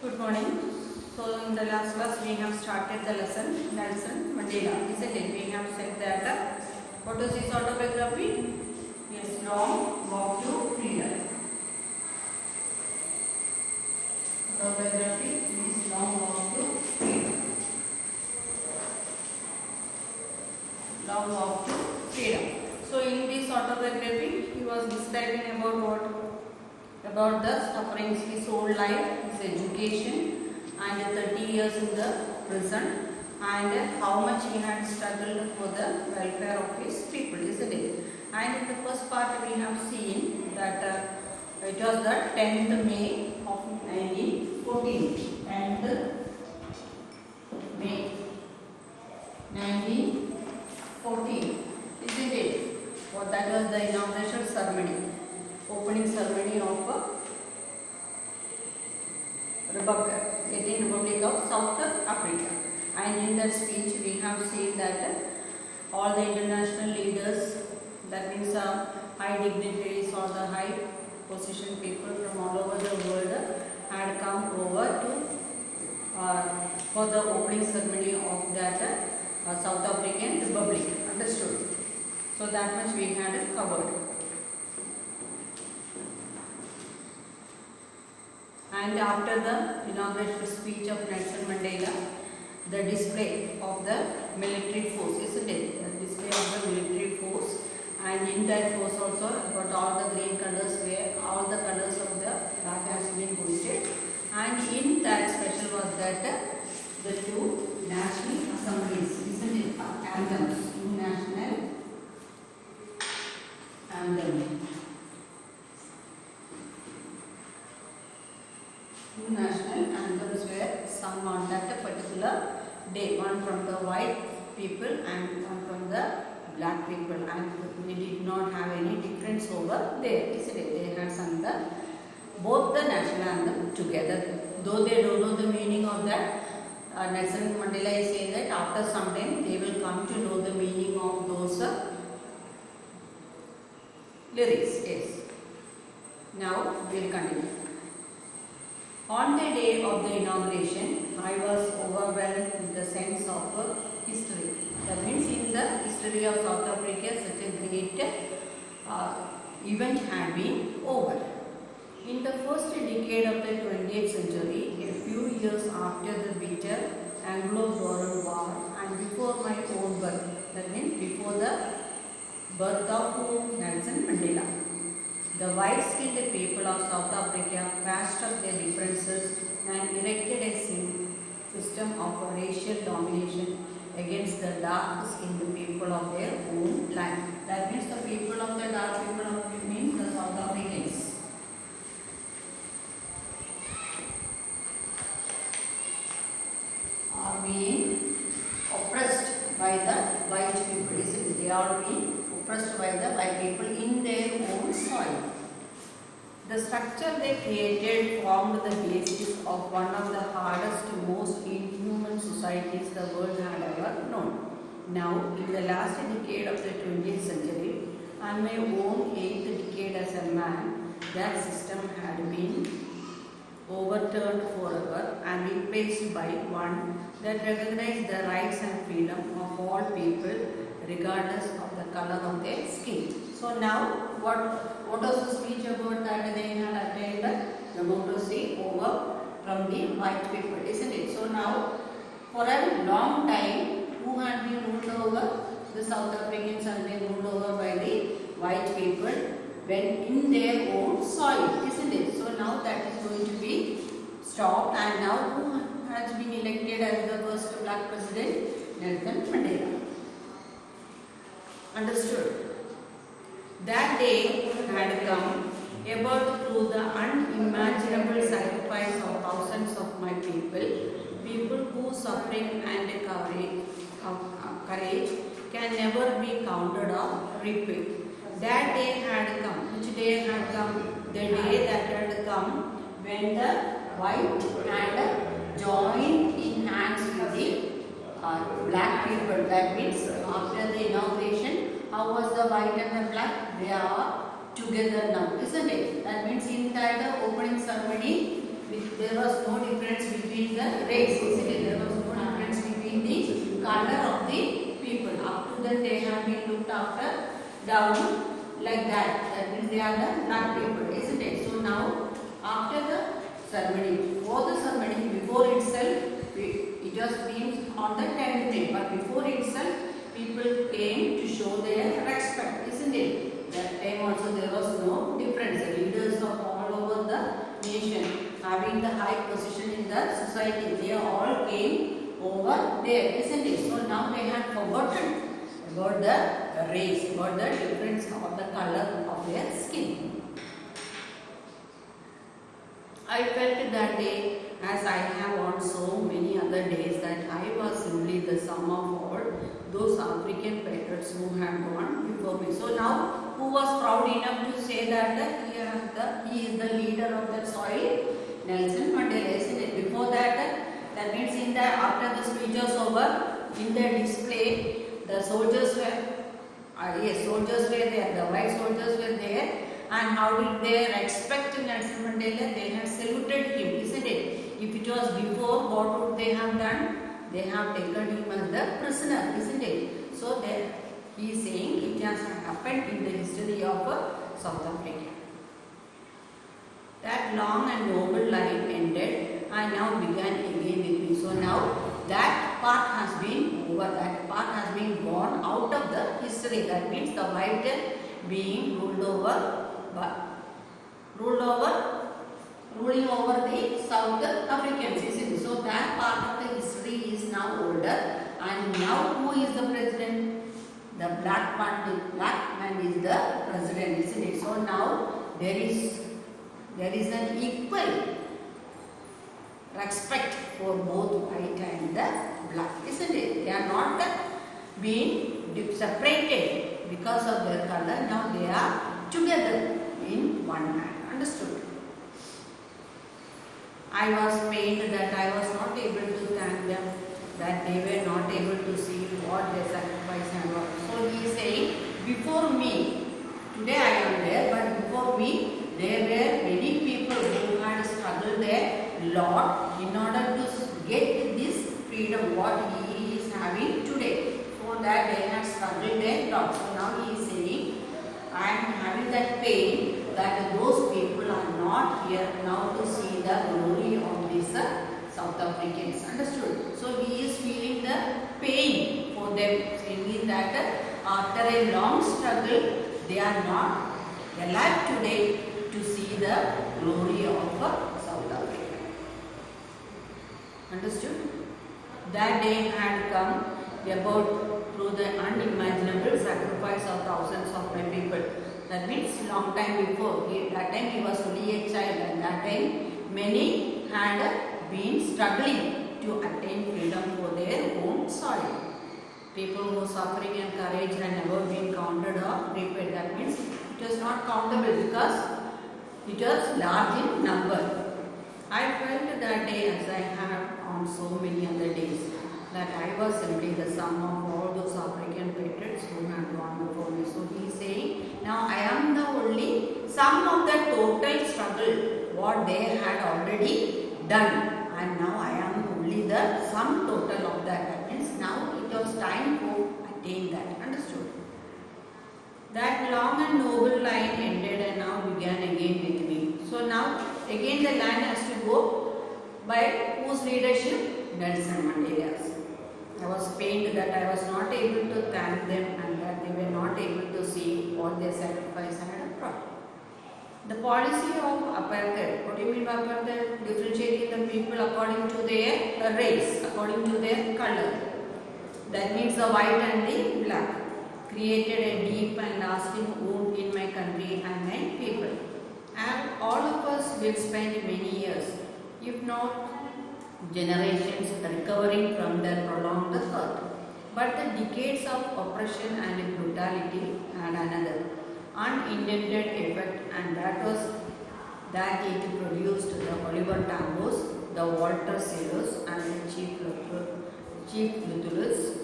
Good morning. So in the last class we have started the lesson Nelson Mandela. Isn't it? We have said that what was his autobiography? Yes, Long Walk to Freedom. Autobiography is Long Walk to Freedom. Long Walk to Freedom. So in this autobiography he was describing about what? About the sufferings, his whole life, his education, and 30 years in the prison, and how much he had struggled for the welfare of his people, isn't it? And in the first part we have seen that it was the 10th May of 1914. 10th May 1914, isn't it? Well, that was the inauguration ceremony. Opening ceremony of Republic, 18th Republic of South Africa. And in that speech we have seen that all the international leaders, that means high dignitaries or the high position people from all over the world had come over to for the opening ceremony of that South African Republic. Understood? So that much we had covered. And after the inauguration speech of Nelson Mandela, the display of the military force, isn't it? The display of the military force, and in that force also, got all the green colors where all the colors of the flag has been hoisted. And in that special was that the two national assemblies, isn't it? Anthems, two national anthems. Two national anthems were sung on that particular day, one from the white people and one from the black people, and we did not have any difference over there, isn't it? They had sung both the national anthem together, though they don't know the meaning of that. Nelson Mandela is saying that after some time they will come to know the meaning of those lyrics. Yes. Now we will continue. On the day of the inauguration, I was overwhelmed with the sense of history. That means in the history of South Africa, such a great event had been over. In the first decade of the 20th century, a few years after the bitter Anglo-Boer War and before my own birth, that means before the birth of Nelson Mandela, the white-skinned people of South Africa patched up their differences and erected a system of racial domination against the dark-skinned people of their own land. That means the people of the dark people of means the South Africans. Are being oppressed by the white people. Isn't it? They are being oppressed by the white people in their own soil. The structure they created formed the basis of one of the hardest, most inhuman societies the world had ever known. Now, in the last decade of the 20th century, and my own 8th decade as a man, that system had been overturned forever and replaced by one that recognized the rights and freedom of all people regardless of the color of their skin. So now, what was the speech about that they had attained democracy over from the white people, isn't it? So now, for a long time, who had been ruled over? The South Africans had been ruled over by the white people when in their own soil, isn't it? So now that is going to be stopped, and now who has been elected as the first black president? Nelson Mandela. Understood? That day had come about through the unimaginable sacrifice of thousands of my people whose suffering and courage can never be counted or repaid. That day had come. Which day had come? The day that had come when the white had joined in hands with the black people. That means after the inauguration, how was the white and the black? They are together now, isn't it? That means in that opening ceremony, there was no difference between the race, isn't it? There was no difference between the color of the people. Up to then they have been looked after down like that. That means they are the black people, isn't it? So now after the ceremony, for the ceremony, before itself, it was been on the 10th day, but before itself, people came to show their respect, isn't it? That time also there was no difference. The leaders of all over the nation, having the high position in the society, they all came over there, isn't it? So now they had forgotten about the race, about the difference of the color of their skin. I felt that day, as I have on so many other days, that I was simply the sum of all those African patriots who had gone before me. So now, who was proud enough to say that he is the leader of the soil? Nelson Mandela, isn't it? Before that means after the speech was over, in the display, the soldiers were, soldiers were there, the white soldiers were there. And how did they respect Nelson Mandela? They have saluted him, isn't it? If it was before, what would they have done? They have taken him as the prisoner, isn't it? So he is saying it has happened in the history of South Africa. That long and noble life ended and now began again with me. So now that part has been over, that part has been gone out of the history. That means the white being ruling over the South Africans, isn't it? So that part of the history is now older, and now who is the president? The black man is the president, isn't it? So now there is an equal respect for both white and the black, isn't it? They are not being separated because of their color. Now they are together in one man. Understood? I was pained that I was not able to thank them, that they were not able to see what their sacrifice and what. So he is saying, before me, today I am there, but before me, there were many people who had struggled a lot in order to get this freedom, what he is having today. For that they had struggled a lot. So now he is saying, I am having that pain that those people are not here now to see the glory of these South Africans. Understood? So he is feeling the pain for them, saying that after a long struggle, they are not alive today to see the glory of South Africa. Understood? That day had come about through the unimaginable sacrifice of thousands of my people. That means long time before. That time he was only a child, and that time many had been struggling to attain freedom for their own soil. People who suffering and courage had never been counted or repaid. That means it was not countable because it was large in number. I felt that day, as I have on so many other days, that I was simply the sum of all those African patriots who had gone before me. So he is saying, now I am the only sum of the total struggle, what they had already done. And now I am only the sum total of that. That means now it was time to attain that. Understood? That long and noble line ended and now began again with me. So now again the line has to go by whose leadership? Nelson Mandela's. I was pained that I was not able to thank them and that they were not able to see what their sacrifice had brought. The policy of apartheid, what do you mean by apartheid? Differentiating the people according to their race, according to their color. That means the white and the black. Created a deep and lasting wound in my country and my people. And all of us will spend many years, if not generations, recovering from their prolonged hurt. But the decades of oppression and brutality had another unintended effect, and that was that it produced the Oliver Tambos, the Walter Sellers, and the Chief Luthulus,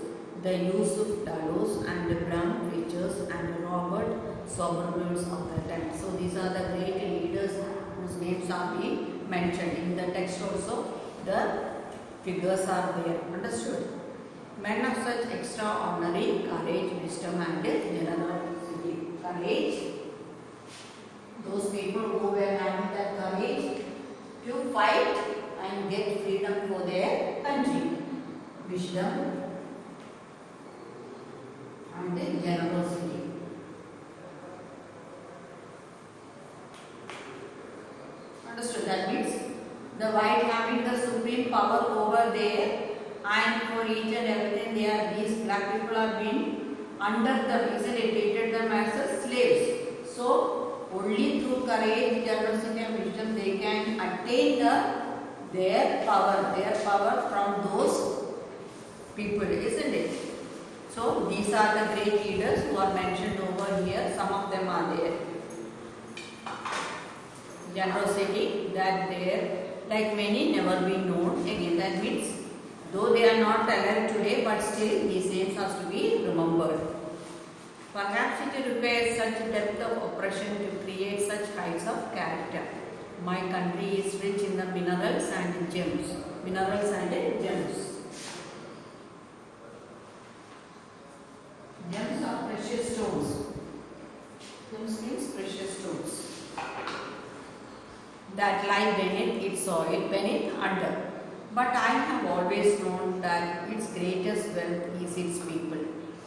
the Yusuf Dalos, and the Brown Preachers, and the Robert Sobermans of the time. So these are the great leaders whose names are being mentioned in the text also. The figures are there. Understood? Men of such extraordinary courage, wisdom, and generosity. Courage. Those people who were having that courage to fight and get freedom for their country. Wisdom and generosity. Understood? That means the white having the supreme power over there, and for each and everything they are, these black people are being under them, isn't it? Treated them as slaves. So only through courage, generosity and wisdom they can attain their power from those people, isn't it? So these are the great leaders who are mentioned over here. Some of them are there. Generosity, that there, like many, never been known again. That means though they are not alive today, but still these names has to be remembered. Perhaps it requires such depth of oppression to create such heights of character. My country is rich in the minerals and gems. Minerals and gems. Gems are precious stones. Gems means precious stones that lie beneath its soil, beneath, under. But I have always known that its greatest wealth is its people,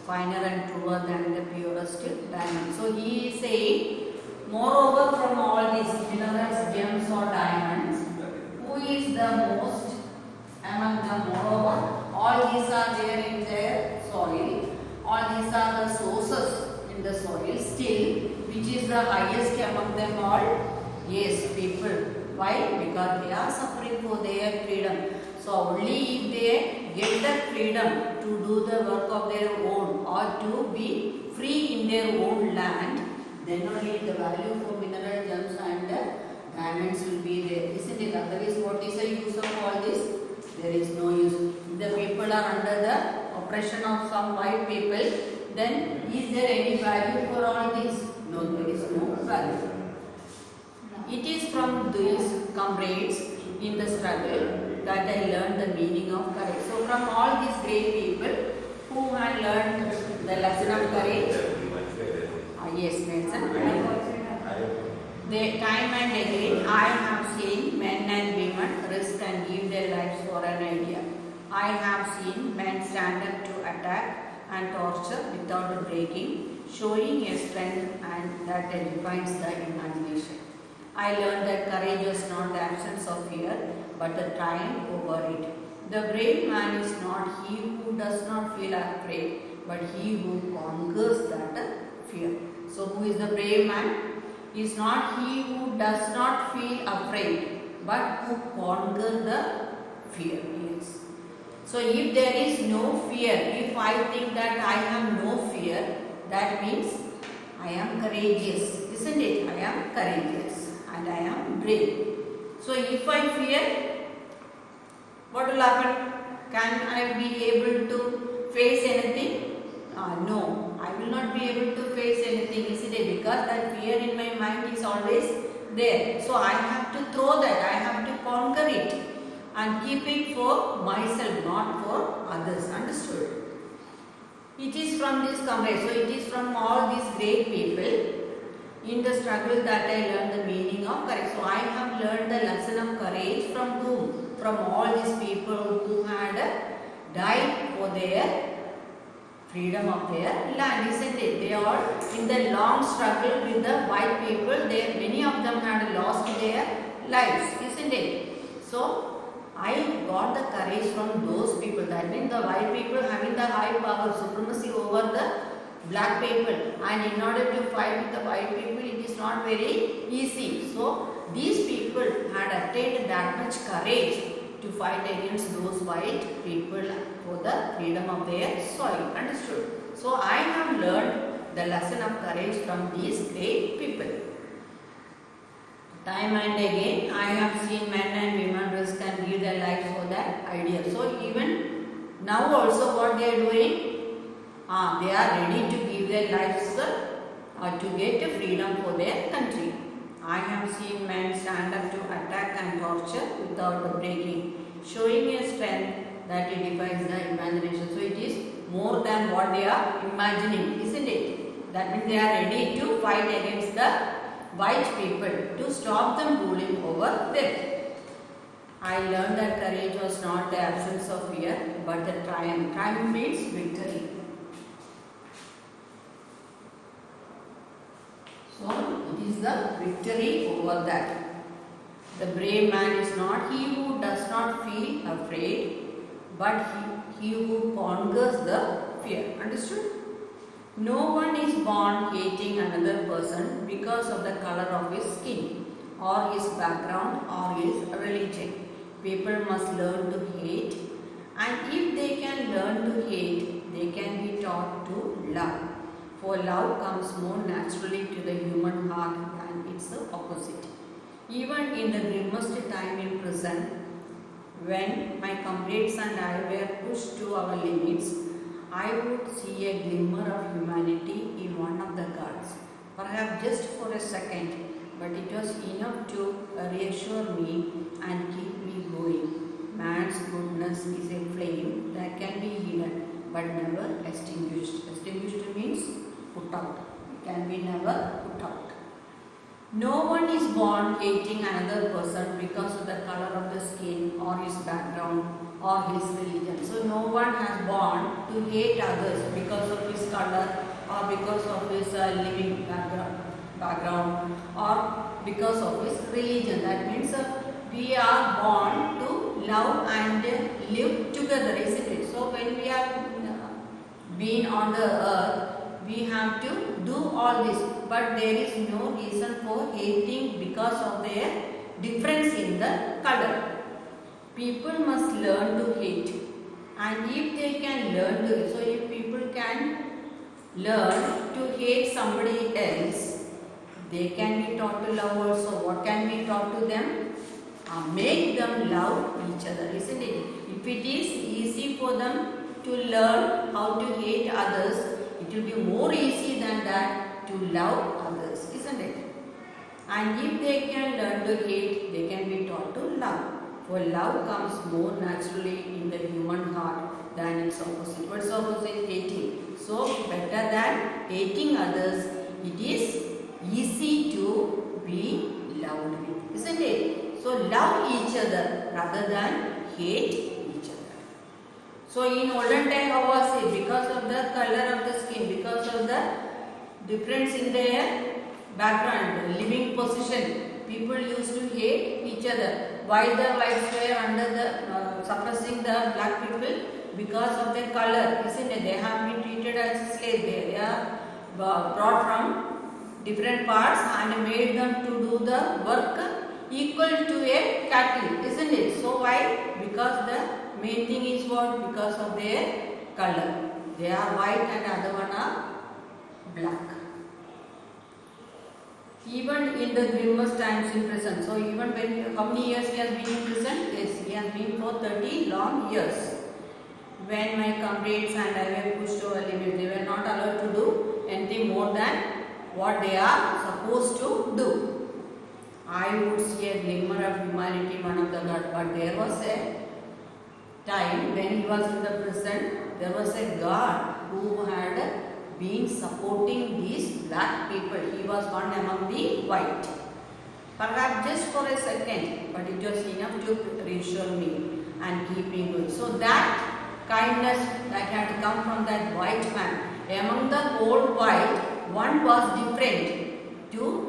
finer and truer than the purest diamond. So he is saying, moreover, from all these minerals, gems or diamonds, who is the most among them? Moreover, all these are there in their soil. All these are the sources in the soil. Still, which is the highest among them all? Yes, people. Why? Because they are suffering for their freedom. So only if they get the freedom to do the work of their own or to be free in their own land, then only the value for mineral gems and diamonds will be there. Isn't it? Otherwise, what is the use of all this? There is no use. If the people are under the oppression of some white people, then is there any value for all this? No, there is no value. It is from these comrades in the struggle that I learned the meaning of courage. So from all these great people who had learned the lesson of courage, yes, Nelson, time and again I have seen men and women risk and give their lives for an idea. I have seen men stand up to attack and torture without breaking, showing a strength and that defines the imagination. I learned that courage is not the absence of fear, but the triumph over it. The brave man is not he who does not feel afraid, but he who conquers that fear. So who is the brave man? He is not he who does not feel afraid, but who conquers the fear. Yes. So if there is no fear, if I think that I have no fear, that means I am courageous, isn't it? I am courageous and I am brave. So if I fear, what will happen? Can I be able to face anything? No, I will not be able to face anything, isn't it? Because that fear in my mind is always there. So I have to throw that, I have to conquer it and keep it for myself, not for others. Understood? It is from this comrades. So it is from all these great people in the struggle that I learned the meaning of courage. So I have learned the lesson of courage from whom? From all these people who had died for their freedom of their land, isn't it? They are in the long struggle with the white people. Many of them had lost their lives, isn't it? So I got the courage from those people. That means the white people having the high power, supremacy over the black people, and in order to fight with the white people, it is not very easy. So these people had attained that much courage to fight against those white people for the freedom of their soil. Understood? So I have learned the lesson of courage from these great people. Time and again I have seen men and women risk and give their lives for that idea. So even now also what they are doing? They are ready to give their lives to get freedom for their country. I have seen men stand up to attack and torture without breaking, showing a strength that it defies the imagination. So it is more than what they are imagining, isn't it? That means they are ready to fight against the white people to stop them ruling over them. I learned that courage was not the absence of fear, but the triumph. Triumph means victory. So it is the victory over that. The brave man is not he who does not feel afraid, but he who conquers the fear. Understood? No one is born hating another person because of the color of his skin, or his background, or his religion. People must learn to hate, and if they can learn to hate, they can be taught to love. For love comes more naturally to the human heart than its opposite. Even in the grimmest time in prison, when my comrades and I were pushed to our limits, I would see a glimmer of humanity in one of the guards, perhaps just for a second, but it was enough to reassure me and keep me going. Man's goodness is a flame that can be hidden but never extinguished. Extinguished means put out. It can be never put out. No one is born hating another person because of the color of the skin or his background or his religion. So no one has born to hate others because of his color or because of his living background or because of his religion. That means we are born to love and live together, isn't it? So when we have been on the earth, we have to do all this, but there is no reason for hating because of their difference in the color. People must learn to hate, and if they can learn to, so if people can learn to hate somebody else, they can be taught to love also. What can be taught to them? Make them love each other, isn't it? If it is easy for them to learn how to hate others, it will be more easy than that to love others, isn't it? And if they can learn to hate, they can be taught to love. For love comes more naturally in the human heart than its opposite. What's opposite? Hating. So better than hating others, it is easy to be loved with, isn't it? So love each other rather than hate each other. So in olden time, how was it? Because of the color of the skin, because of the difference in their background, living position, people used to hate each other. Why the whites were under the suppressing the black people? Because of their color, isn't it? They have been treated as slaves. They are brought from different parts and made them to do the work equal to a cattle, isn't it? So why? Because the main thing is what? Because of their color. They are white and other one are black. Even in the grimmest times in prison. So even when, how many years he has been in prison? Yes, he has been for 30 long years. When my comrades and I were pushed over limits, they were not allowed to do anything more than what they are supposed to do. I would see a glimmer of humanity in one of the guards, but there was a time when he was in the prison, there was a guard who had been supporting these black people. He was one among the white. Perhaps just for a second, but it was enough to reassure me and keep me going. So that kindness that had come from that white man, among the whole white, one was different.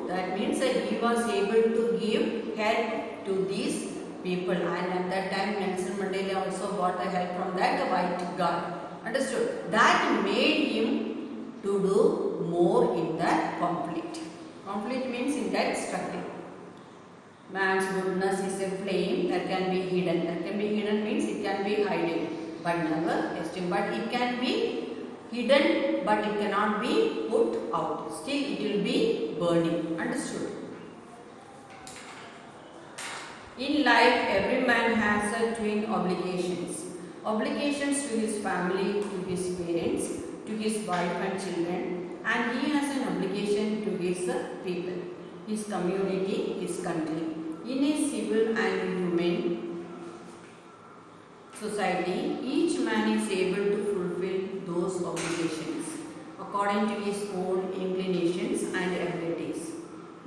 That means that he was able to give help to these people, and at that time Nelson Mandela also got the help from that white guard. Understood? That made him to do more in that conflict. Conflict means in that struggle. Man's goodness is a flame that can be hidden. That can be hidden means it can be hidden, but never extinguished. But it can be hidden, but it cannot be put out. Still it will be burning. Understood? In life, every man has a twin obligations. Obligations to his family, to his parents, to his wife and children, and he has an obligation to his people. his community, his country. In a civil and humane society, each man is able to fulfill those obligations according to his own inclinations and abilities.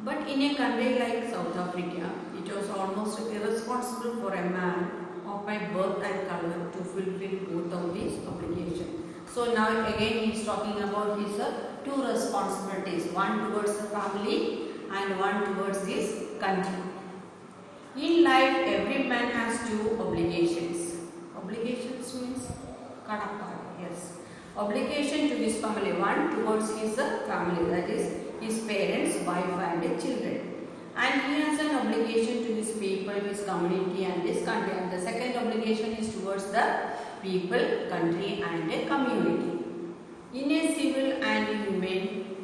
But in a country like South Africa, it was almost irresponsible for a man of my birth and color to fulfill both of these obligations. So now again he is talking about his two responsibilities, one towards the family and one towards his country. In life, every man has two obligations. Obligations means kadapa, yes. Obligation to his family, one towards his family, that is his parents, wife and children. And he has an obligation to his people, his community and his country. And the second obligation is towards the people, country and a community. In a civil and humane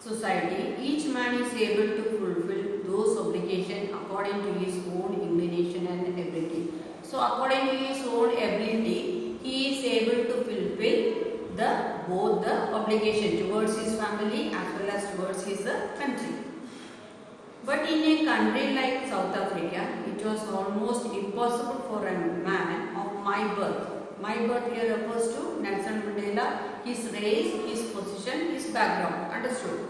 society, each man is able to fulfill those obligations according to his own inclination and ability. So according to his own ability, he is able to fulfill both the obligation towards his family as well as towards his country. But in a country like South Africa, it was almost impossible for a man of my birth. My birth here refers to Nelson Mandela, his race, his position, his background, understood,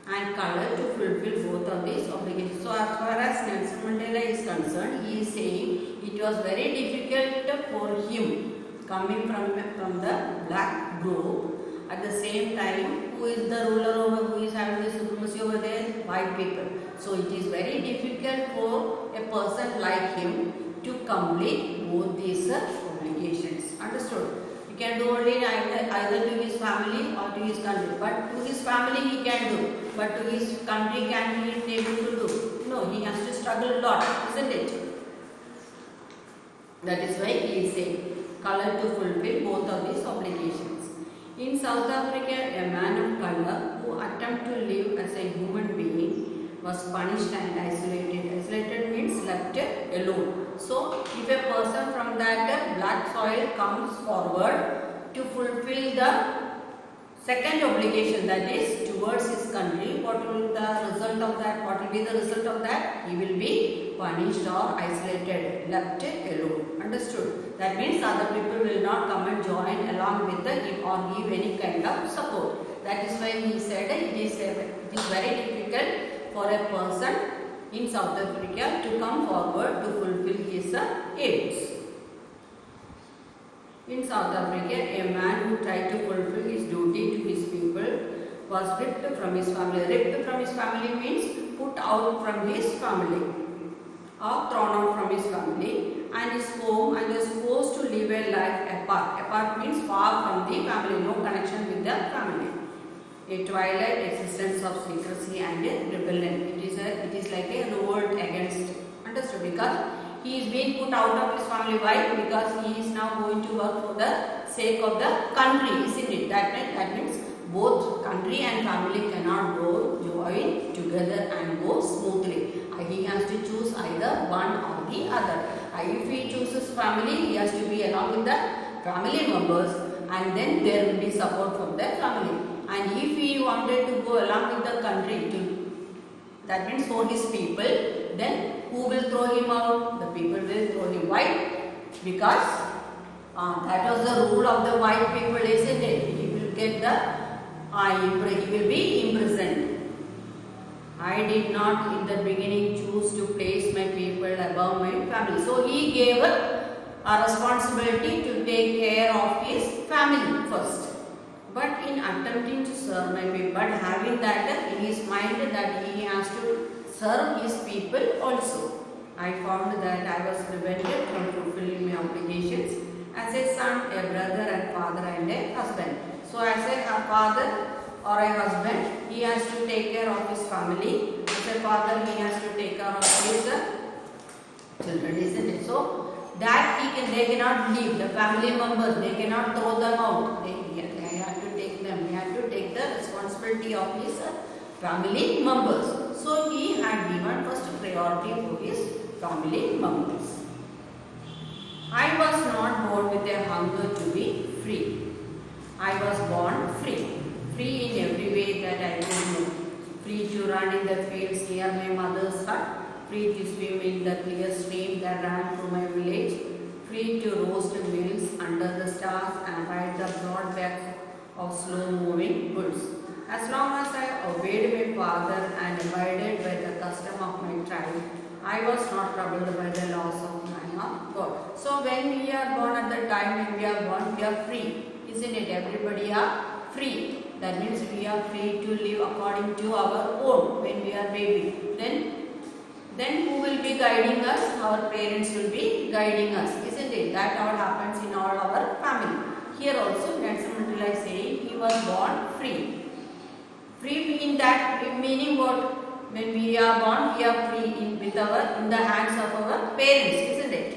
and color to fulfill both of these obligations. So as far as Nelson Mandela is concerned, he is saying it was very difficult for him coming from the black group. At the same time, who is the ruler over, who is having the supremacy over there? White people. So it is very difficult for a person like him to complete both these obligations. Understood? He can do only either to his family or to his country. But to his family he can do. But to his country can he be able to do? No, he has to struggle a lot, isn't it? That is why he is saying color to fulfill both of these obligations. In South Africa, a man of color who attempted to live as a human being was punished and isolated. Isolated means left alone. So, if a person from that black soil comes forward to fulfill the second obligation, that is towards his country, what will the result of that? What will be the result of that? He will be punished or isolated, left alone. Understood? That means other people will not come and join along with him or give any kind of support. That is why he said it is very difficult for a person in South Africa to come forward to fulfill his aims. In South Africa, a man who tried to fulfill his duty to his people was ripped from his family. Ripped from his family means put out from his family or thrown out from his family and his home, and was forced to live a life apart. Apart means far from the family, no connection with the family. A twilight existence of secrecy and rebellion. It is like a revolt against. Understood? Because he is being put out of his family. Why? Because he is now going to work for the sake of the country, isn't it? That means both country and family cannot go join together and go smoothly. He has to choose either one or the other. If he chooses family, he has to be along with the family members, and then there will be support from the family. And if he wanted to go along with the country, that means for his people, then who will throw him out? The people will throw him. Why? Because that was the rule of the white people, isn't it? He will get he will be imprisoned. I did not in the beginning choose to place my people above my family. So he gave a responsibility to take care of his family first. But in attempting to serve my people, but having that in his mind that he has to serve his people also, I found that I was prevented from fulfilling my obligations as a son, a brother, and father, and a husband. So as a father or a husband, he has to take care of his family. As a father, he has to take care of his children, isn't it? So that they cannot leave the family members. They cannot throw them out. They have to take them. He had to take the responsibility of his family members. So he had given first priority for his family members. I was not born with a hunger to be free. I was born free. Free in every way that I could know. free to run in the fields near my mother's hut, free to swim in the clear stream that ran through my village, free to roast meals under the stars and ride the broad backs of slow-moving bulls. As long as I obeyed my father and abided by the custom of my tribe, I was not troubled by the laws of man or God. So when we are born, at the time when we are born, we are free. Isn't it? Everybody are free. That means we are free to live according to our own when we are baby. Then who will be guiding us? Our parents will be guiding us. Isn't it? That all happens in all our family. Here also Nelson Mandela is saying he was born free. Free in that meaning what? When we are born, we are free in the hands of our parents, isn't it?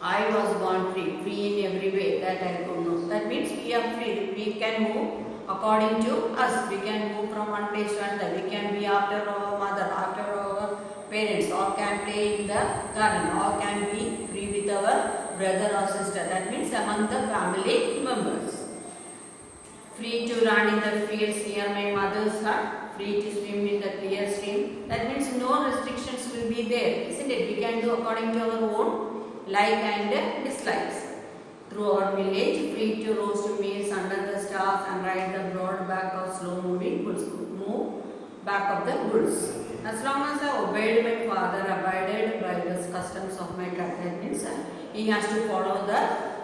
I was born free in every way that I could know. That means we are free. We can move according to us. We can move from one place to another. We can be after our mother, after our parents, or can play in the garden, or can be free with our brother or sister. That means among the family members. Free to run in the fields near my mother's hut, free to swim in the clear stream. That means no restrictions will be there, isn't it? We can do according to our own like and dislikes. Through our village, free to roast meals under the stars and ride the broad back of slow-moving bulls. Move back of the bulls. As long as I obeyed my father, abided by the customs of my tribe, that means he has to follow the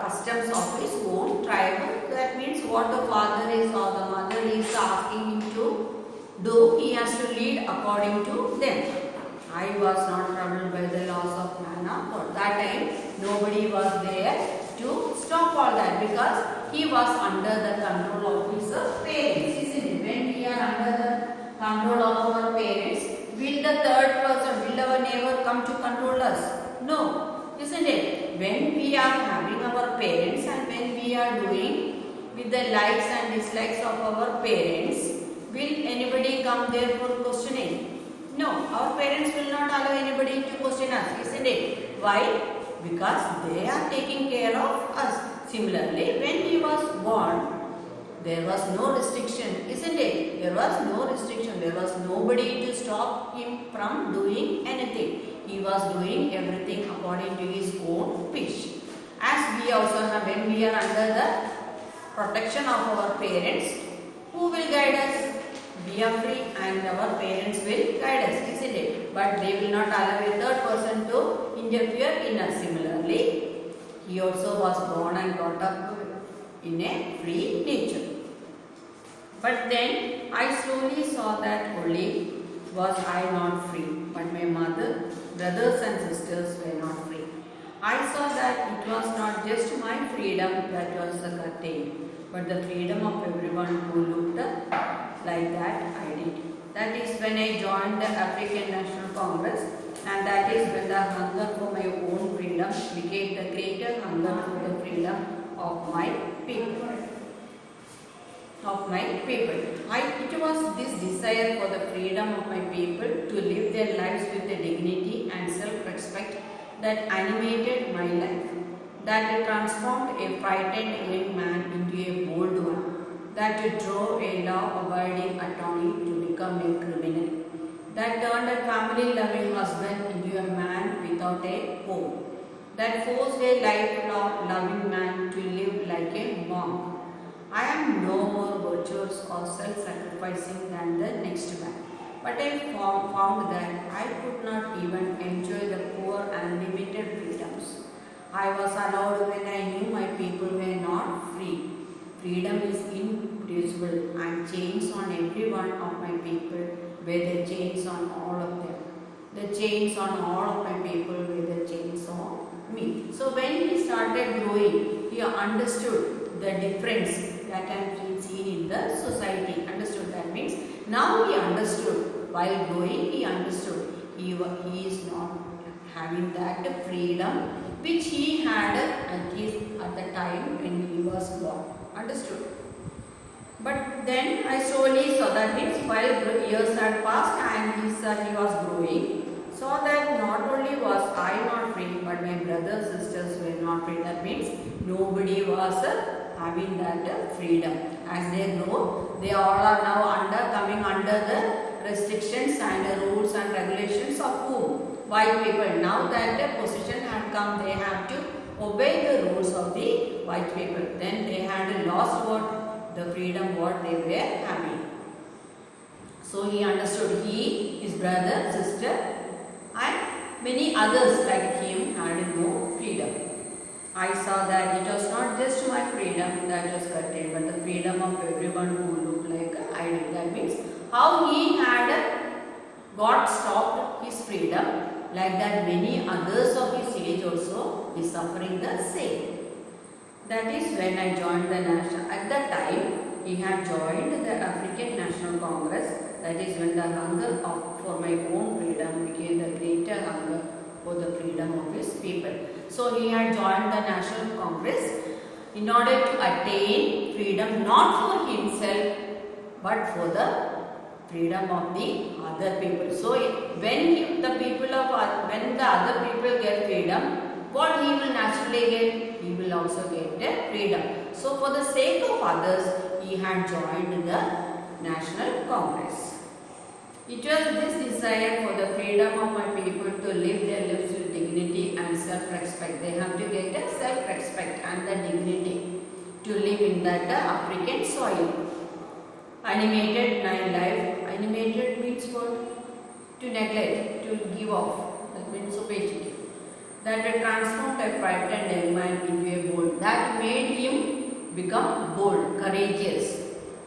customs of his own tribe. That means what the father is or the mother is asking him to do, he has to lead according to them. I was not troubled by the laws of man or God. That time nobody was there to stop all that because he was under the control of his parents, isn't it? When we are under the control of our parents, will the third person, will our neighbor come to control us? No, isn't it? When we are having our parents and when we are doing with the likes and dislikes of our parents, will anybody come there for questioning? No, our parents will not allow anybody to question us, isn't it? Why? Because they are taking care of us. Similarly, when he was born, there was no restriction, isn't it? There was no restriction. There was nobody to stop him from doing anything. He was doing everything according to his own wish. As we also have, when we are under the protection of our parents, who will guide us? We are free and our parents will guide us, isn't it? But they will not allow a third person to interfere in us. Similarly, he also was born and brought up in a free nature. But then I slowly saw that only was I not free, but my mother, brothers and sisters were not free. I saw that it was not just my freedom that was curtailed, but the freedom of everyone who looked like that I did. That is when I joined the African National Congress, and that is when the hunger for my own freedom became the greater hunger for the freedom of my people. It was this desire for the freedom of my people to live their lives with a dignity and self-respect that animated my life, that transformed a frightened young man into a bold one, that drove a law-abiding attorney to become a criminal, that turned a family-loving husband into a man without a home, that forced a lifelong-loving man to live like a monk. I am no more virtuous or self-sacrificing than the next man, but I found that I could not even enjoy the poor and limited freedoms I was allowed when I knew my people were not free. Freedom is indivisible and chains on every one of my people were the chains on all of them. The chains on all of my people were the chains on me. So when he started growing, he understood the difference that can be seen in the society. Understood, that means now he understood. While growing, he understood he is not having that freedom which he had at the time when he was born. Understood. But then I slowly saw that means while years had passed and he was growing, saw that not only was I not free, but my brothers and sisters were not free. That means nobody was having that freedom. As they grow, they all are now coming under the restrictions and the rules and regulations of whom? White people. Now that the position had come, they have to obey the rules of the white people. Then they had lost what? The freedom what they were having. So he understood he, his brother, sister and many others like him had no freedom. I saw that it was not just my freedom that was curtailed, but the freedom of everyone who looked like I did. That means how he had got stopped his freedom, like that many others of his age also is suffering the same. That is when I joined the national. At that time, he had joined the African National Congress. That is when the hunger for my own freedom became the greater hunger for the freedom of his people. So he had joined the National Congress in order to attain freedom not for himself but for the freedom of the other people. So when the other people get freedom, what he will naturally get? He will also get the freedom. So for the sake of others, he had joined the National Congress. It was this desire for the freedom of my people to live their lives with dignity and self-respect. They have to get the self-respect and the dignity to live in that African soil. Animated life. Animated means what? To neglect, to give off. That means opacity. That transformed a frightened young man into a bold. That made him become bold, courageous.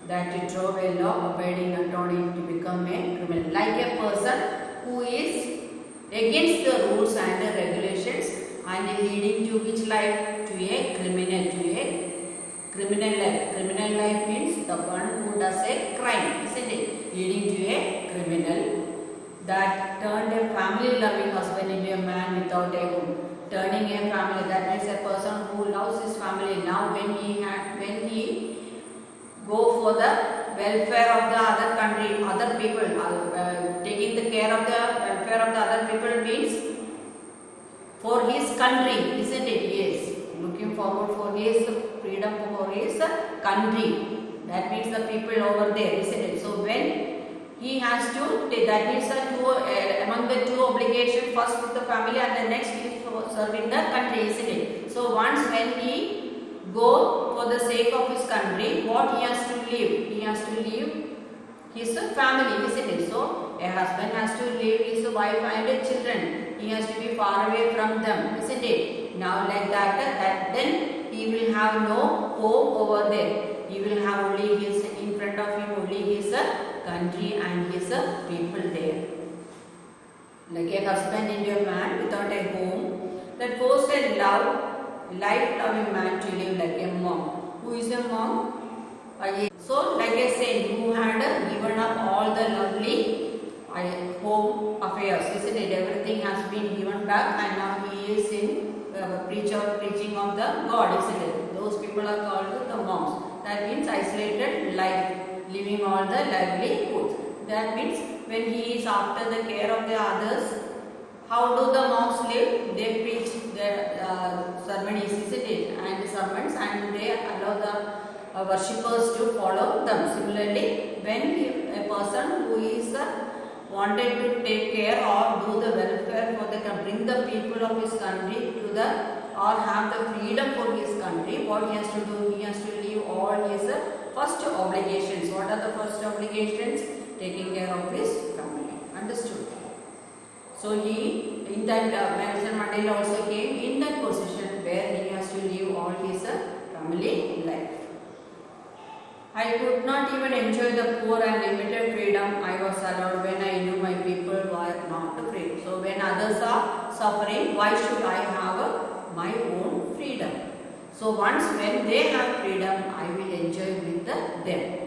That drove a law-abiding attorney to become a criminal. Like a person who is against the rules and the regulations and leading to which life? To a criminal, to a criminal life. Criminal life means the one who does a crime, isn't it? Leading to a criminal. That turned a family-loving husband into a man without a home. Turning a family, that means a person who loves his family. Now when he go for the welfare of the other country, other people, taking the care of the welfare of the other people means for his country, isn't it? Yes. Looking forward for his freedom for his country. That means the people over there, isn't it? So when he has to, that means among the two obligations, first with the family and the next is for serving the country, isn't it? So once when he go for the sake of his country, what he has to leave? He has to leave his family, isn't it? So a husband has to leave his wife and children. He has to be far away from them, isn't it? Now like that then he will have no home over there. He will have only his, in front of him only his country and his people there. Like a husband into a man without a home, that forced a life-loving man to live like a monk. Who is a monk? So like a saint who had given up all the lovely home affairs, isn't it? Everything has been given back and now he is in preaching of the God, isn't it? Those people are called the monks. That means isolated life, living all the livelihoods. That means when he is after the care of the others, how do the monks live? They preach their sermons, isn't it? And sermons, and they allow the worshippers to follow them. Similarly, when a person who is wanted to take care or do the welfare for the bring the people of his country to the or have the freedom for his country, what he has to do? He has to leave all his first obligations. What are the first obligations? Taking care of his family. Understood? So he, in that Nelson Mandela also came in that position where he has to leave all his family life. I could not even enjoy the poor and limited freedom I was allowed when I knew my people were not free. So when others are suffering, why should I have my own freedom? So once when they have freedom, I will enjoy with them.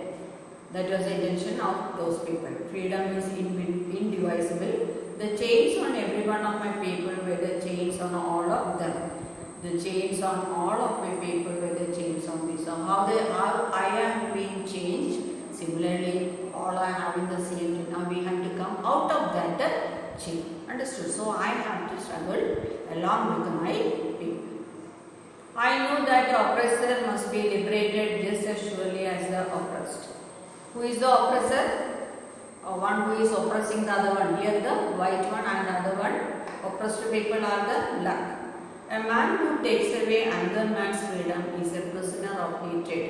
That was the intention of those people. Freedom is indivisible. The chains on every one of my people were the chains on all of them. The chains on all of my people were the chains on me. So how I am being changed, similarly all are having the same chain. Now we have to come out of that chain. Understood? So I have to struggle along with my people. I know that the oppressor must be liberated just as surely as the oppressed. Who is the oppressor? One who is oppressing the other one. Here the white one and the other one. Oppressed people are the black. A man who takes away another man's freedom is a prisoner of hatred.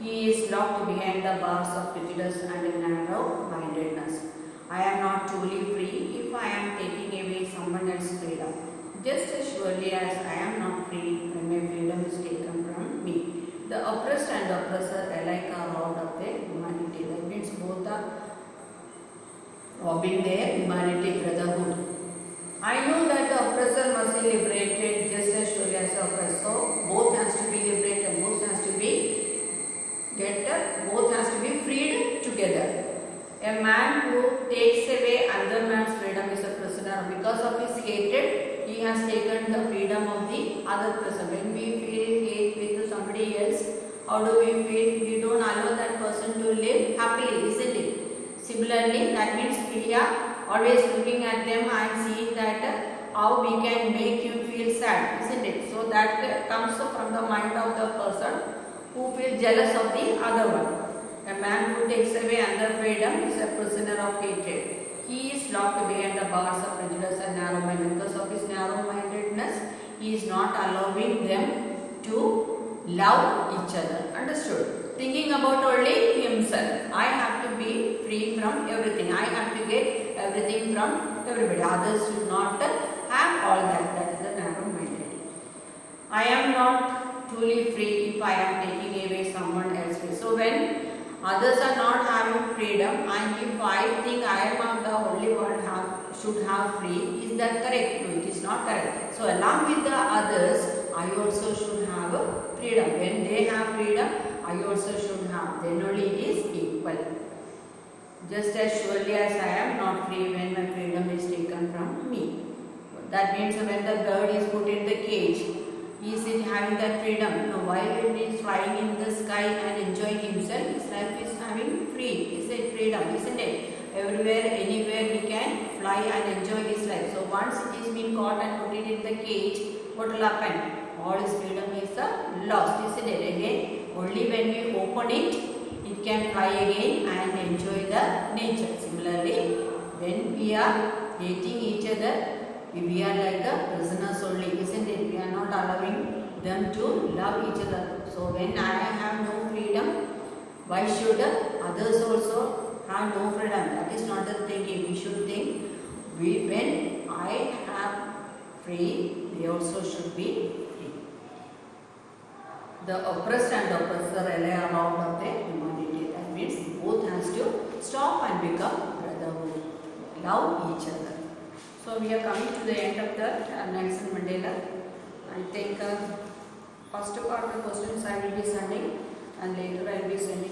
He is locked behind the bars of prejudice and narrow-mindedness. I am not truly free if I am taking away someone else's freedom, just as surely as I am not free when my freedom is taken from me. The oppressed and oppressor alike are robbed of their humanity. That means both are robbing their humanity, brotherhood. I know that the oppressor must be liberated just as surely as the oppressed. So both has to be liberated, both has to be both has to be freed together. A man who takes away another man's freedom is a prisoner. Because of his hatred, he has taken the freedom of the other person. When we feel hate with somebody else, how do we feel? We don't allow that person to live happily, isn't it? Similarly, that means we are always looking at them and seeing that how we can make you feel sad, isn't it? So that comes from the mind of the person who feels jealous of the other one. A man who takes away another freedom is a prisoner of hatred. He is locked behind the bars of prejudice and narrow-mindedness. Because of his narrow-mindedness, he is not allowing them to love each other. Understood? Thinking about only himself. I have to be free from everything. I have to get everything from everybody. Others should not have all that. That is the narrow-minded. I am not truly free if I am taking away someone else's free. So when others are not having freedom and if I think I am the only one should have free, is that correct? No, it is not correct. So along with the others, I also should have freedom. When they have freedom, I also should have. Then only it is equal. Just as surely as I am not free when my freedom is taken from me. That means when the bird is put in the cage, is it having that freedom? No, while he is flying in the sky and enjoying himself, his life is having free. Is it freedom? Isn't it? Everywhere, anywhere he can fly and enjoy his life. So once it is been caught and put it in the cage, what will happen? All his freedom is lost. Isn't it? Again, only when we open it, it can fly again and enjoy the nature. Similarly, when we are hating each other, we are like the prisoners only, isn't it? We are not allowing them to love each other. So when I have no freedom, why should others also have no freedom? That is not the thinking. We should think, when I have free, they also should be free. The oppressed and oppressor rely around of their humanity. That means both has to stop and become brotherhood. Love each other. So we are coming to the end of the Nelson Mandela. I think first part of the questions I will be sending and later I will be sending